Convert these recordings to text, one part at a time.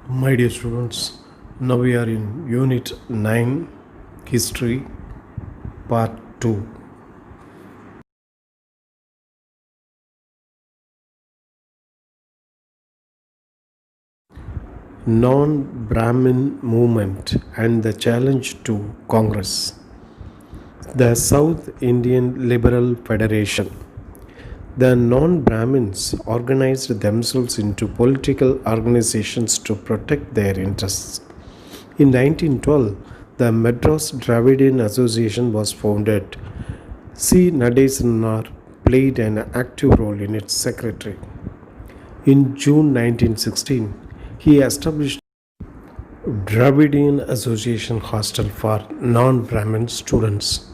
My dear students, now we are in Unit 9 History Part 2. Non Brahmin Movement and the Challenge to Congress. The South Indian Liberal Federation. The non Brahmins organized themselves into political organizations to protect their interests. In 1912, the Madras Dravidian Association was founded. C. Nadesanar played an active role in its secretary. In June 1916, he established Dravidian Association Hostel for non-Brahmin students.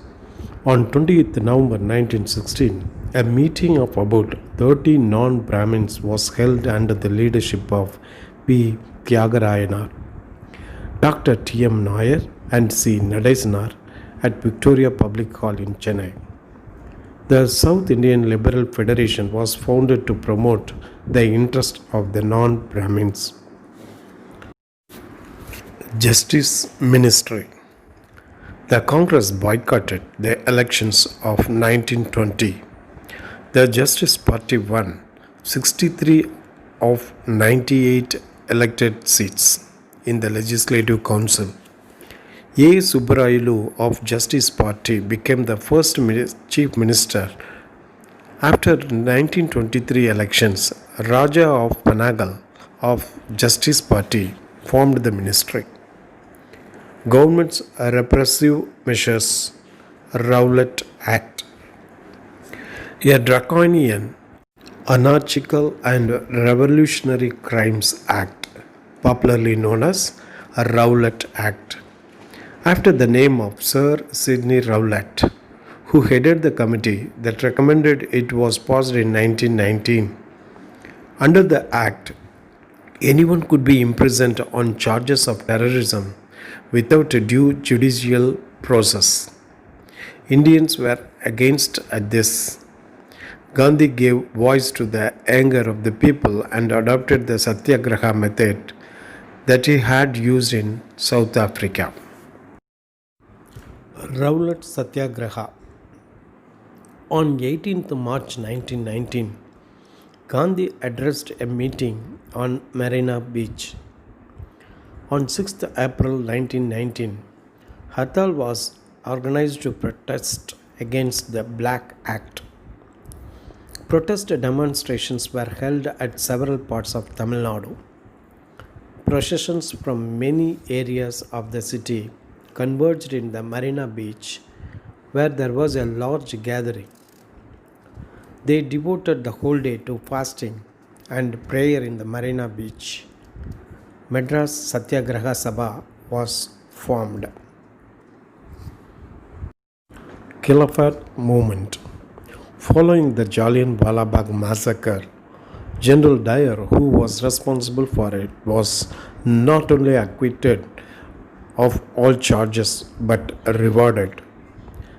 On 20th November 1916, a meeting of about 30 non-Brahmins was held under the leadership of P. Tyagarayanar, Dr. T. M. Nair and C. Nadesanar at Victoria Public Hall in Chennai. The South Indian Liberal Federation was founded to promote the interest of the non-Brahmins. Justice Ministry. The Congress boycotted the elections of 1920. The Justice Party won 63 of 98 elected seats in the Legislative Council. A. Subbarayulu of Justice Party became the first Chief Minister. After 1923 elections, Raja of Panagal of Justice Party formed the ministry. Government's repressive measures, Rowlatt Act. A draconian, anarchical and revolutionary crimes act, popularly known as Rowlatt Act, after the name of Sir Sidney Rowlatt, who headed the committee that recommended it, was passed in 1919. Under the act, anyone could be imprisoned on charges of terrorism without a due judicial process. Indians were against this. Gandhi gave voice to the anger of the people and adopted the Satyagraha method that he had used in South Africa. Rowlatt Satyagraha. On 18th March 1919, Gandhi addressed a meeting on Marina Beach. On 6th April 1919, Hartal was organized to protest against the Black Act. Protest demonstrations were held at several parts of Tamil Nadu. Processions from many areas of the city converged in the Marina Beach, where there was a large gathering. They devoted the whole day to fasting and prayer in the Marina Beach. Madras Satyagraha Sabha was formed. Khilafat movement. Following the Jallianwala Bagh massacre, General Dyer, who was responsible for it, was not only acquitted of all charges but rewarded.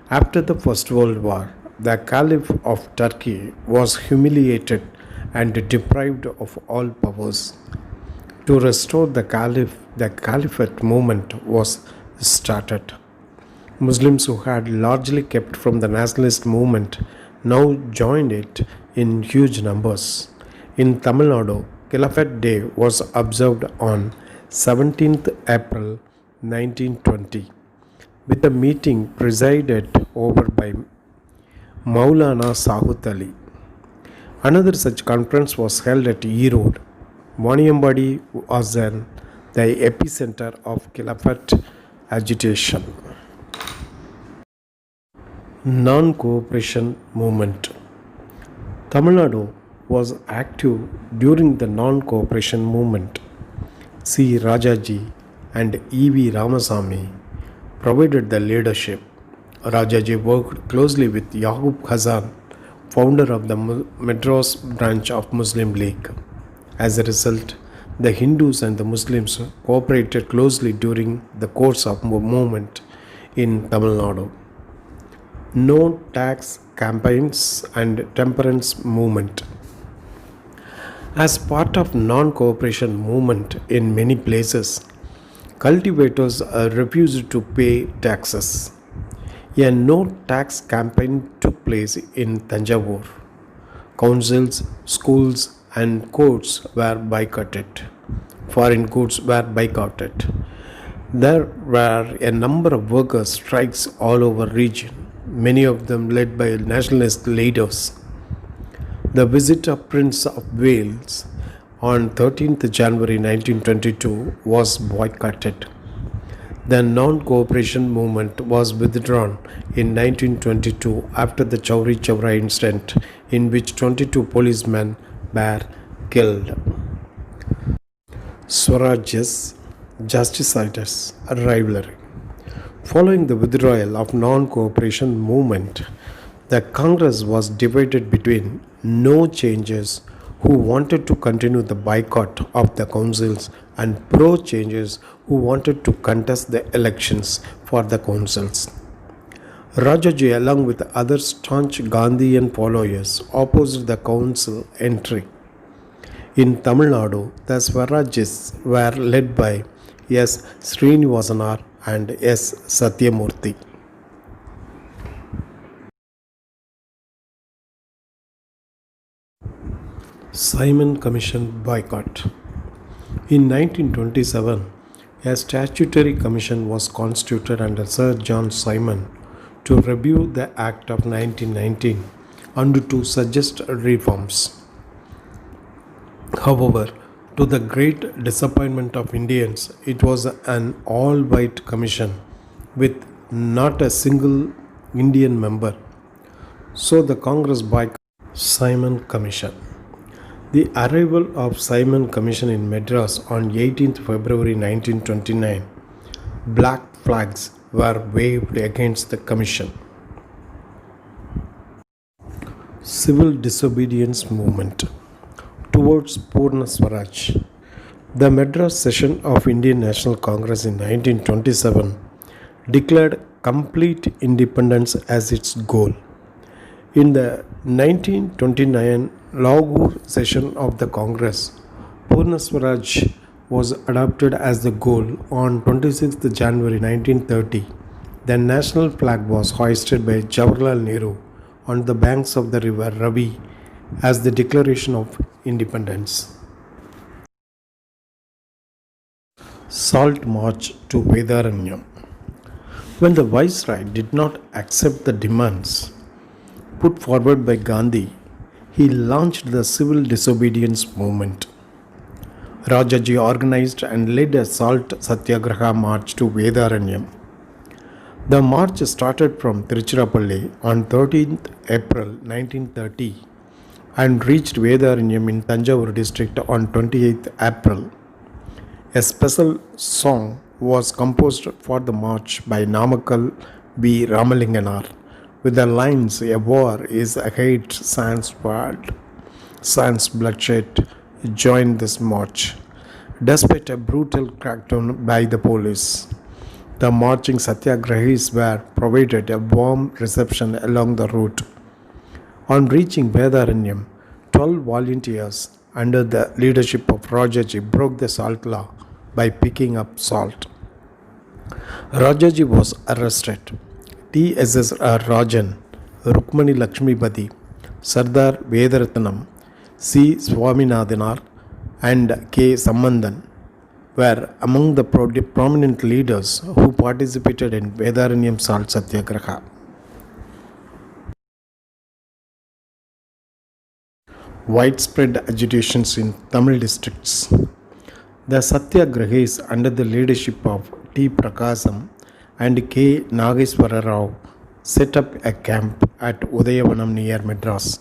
After the First World War, the Caliph of Turkey was humiliated and deprived of all powers. To restore the Caliphate movement was started. Muslims who had largely kept from the nationalist movement now joined it in huge numbers. In Tamil Nadu, Caliphate Day was observed on 17th April 1920, with a meeting presided over by Maulana Sahut Ali. Another such conference was held at Erode. Waniyambadi was then the epicenter of Caliphate agitation. Non-cooperation movement. Tamil Nadu was active during the non-cooperation movement. C. Rajaji and E. V. Ramasamy provided the leadership. Rajaji worked closely with Yaqub Khazan, founder of the Madras branch of Muslim League. As a result, the Hindus and the Muslims cooperated closely during the course of movement in Tamil Nadu. No tax campaigns and temperance movement. As part of non-cooperation movement in many places, cultivators refused to pay taxes. A no tax campaign took place in Tanjavur. Councils, schools, and courts were boycotted. Foreign goods were boycotted. There were a number of workers' strikes all over region, many of them led by nationalist leaders. The visit of Prince of Wales on 13th January 1922 was boycotted. The non-cooperation movement was withdrawn in 1922 after the Chowri Chowra incident in which 22 policemen were killed. Swaraj's Justicitous rivalry. Following the withdrawal of non-cooperation movement, the Congress was divided between no changes who wanted to continue the boycott of the councils and pro changes who wanted to contest the elections for the councils. Rajaji, along with other staunch Gandhian followers, opposed the council entry. In Tamil Nadu, the Swarajis were led by S. Srinivasanar and S. Satyamurthy. Simon Commission boycott. In 1927, a statutory commission was constituted under Sir John Simon to review the Act of 1919 and to suggest reforms. However, to the great disappointment of Indians, it was an all-white commission with not a single Indian member. So the Congress boycotted Simon Commission. The arrival of Simon Commission in Madras on 18th February 1929, black flags were waved against the commission. Civil disobedience movement towards Purna Swaraj. The Madras session of Indian National Congress in 1927 declared complete independence as its goal. In the 1929 Lahore session of the Congress, Purna Swaraj was adopted as the goal on 26th January 1930. The national flag was hoisted by Jawaharlal Nehru on the banks of the river Ravi as the declaration of independence. Salt March to Vedaranyam. When the Viceroy did not accept the demands put forward by Gandhi, he launched the civil disobedience movement. Rajaji organized and led a salt satyagraha march to Vedaranyam. The march started from Tiruchirappalli on 13th April 1930 and reached Vedaranyam in Tanjavur district on 28th April. A special song was composed for the march by Namakkal B. Ramalinganar with the lines, "A war is ahead sans world, sans bloodshed, join this march." Despite a brutal crackdown by the police, the marching satyagrahis were provided a warm reception along the route. On reaching Vedaranyam, 12 volunteers under the leadership of Rajaji broke the salt law by picking up salt. Rajaji was arrested. T.S.S.R. Rajan, Rukmani Lakshmipati, Sardar Vedaratnam, C. Swaminathanar, and K. Sambandan were among the prominent leaders who participated in Vedaranyam Salt Satyagraha. Widespread agitations in Tamil districts. The Satyagrahis under the leadership of T. Prakasam and K. Nageswara Rao set up a camp at Udayavanam near Madras.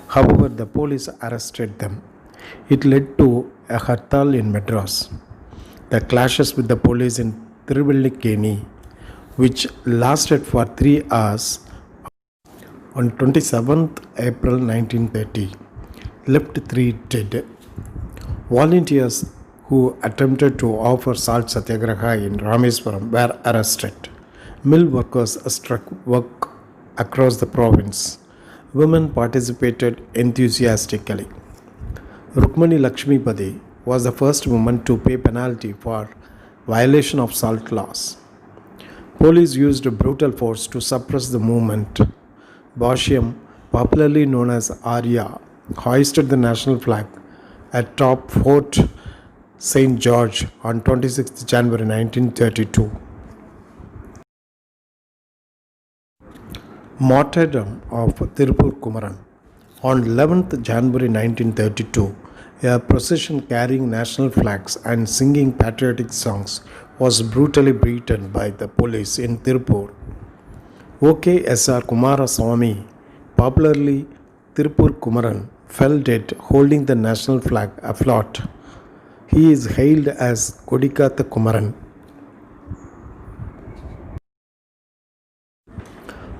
However, the police arrested them. It led to a hartal in Madras. The clashes with the police in Tiruvallikeni, which lasted for 3 hours on 27th April 1930, left 3 dead. Volunteers who attempted to offer salt satyagraha in Rameswaram were arrested. Mill workers struck work across the province. Women participated enthusiastically. Rukmani Lakshmipati was the first woman to pay penalty for violation of salt laws. Police used brutal force to suppress the movement. Boshiam, popularly known as Arya, hoisted the national flag atop Fort St. George on 26 January 1932. Martyrdom of Tirupur Kumaran. On 11th January 1932, a procession carrying national flags and singing patriotic songs was brutally beaten by the police in Tirupur. OKSR Kumaraswamy, popularly Tirupur Kumaran, fell dead holding the national flag afloat. He is hailed as Kodikatha Kumaran.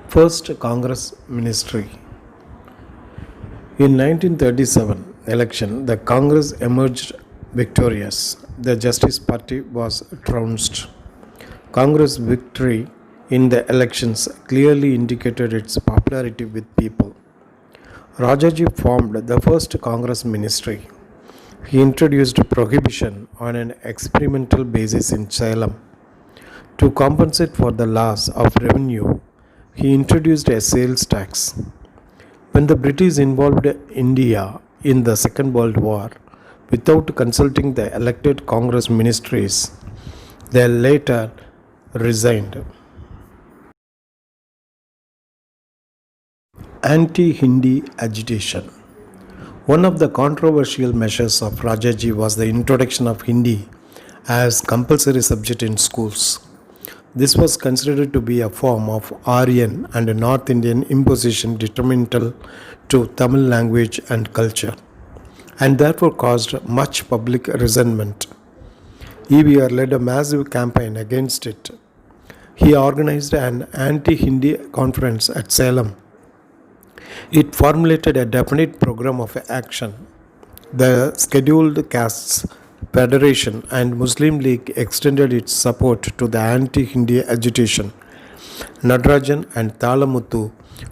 First Congress Ministry. In 1937 election, the Congress emerged victorious. The Justice Party was trounced. Congress victory in the elections clearly indicated its popularity with people. Rajaji formed the first Congress ministry. He introduced prohibition on an experimental basis in Salem. To compensate for the loss of revenue, he introduced a sales tax. When the British involved India in the Second World War without consulting the elected Congress ministries, they later resigned. Anti-Hindi agitation. One of the controversial measures of Rajaji was the introduction of Hindi as compulsory subject in schools. This was considered to be a form of Aryan and North Indian imposition detrimental to Tamil language and culture, and therefore caused much public resentment. EVR led a massive campaign against it. He organized an anti-Hindi conference at Salem. It formulated a definite program of action. The Scheduled Castes Federation and Muslim League extended its support to the anti-Hindi agitation. Nadarajan and Talamuthu,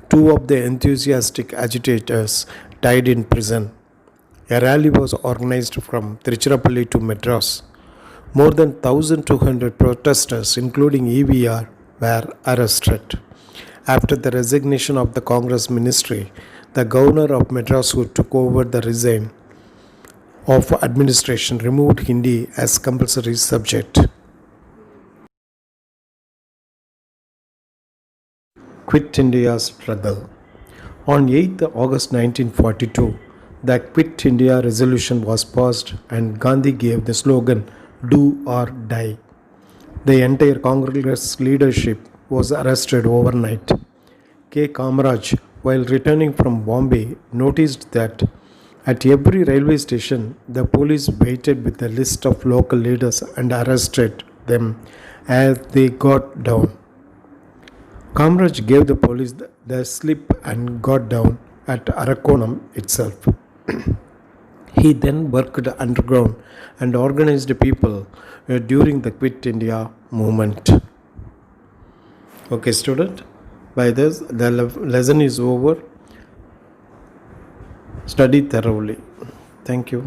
two of the enthusiastic agitators, died in prison. A rally was organized from Tiruchirappalli to Madras. More than 1,200 protesters, including EVR, were arrested. After the resignation of the Congress ministry, the governor of Madras, who took over the reign of administration, removed Hindi as compulsory subject. Quit India struggle. On 8th August 1942, the Quit India resolution was passed and Gandhi gave the slogan, "Do or die." The entire Congress leadership was arrested overnight. K. Kamaraj, while returning from Bombay, noticed that at every railway station, the police waited with a list of local leaders and arrested them as they got down. Kamaraj gave the police the slip and got down at Arakonam itself. He then worked underground and organized people during the Quit India movement. Okay, student, by this the lesson is over. Study thoroughly. Thank you.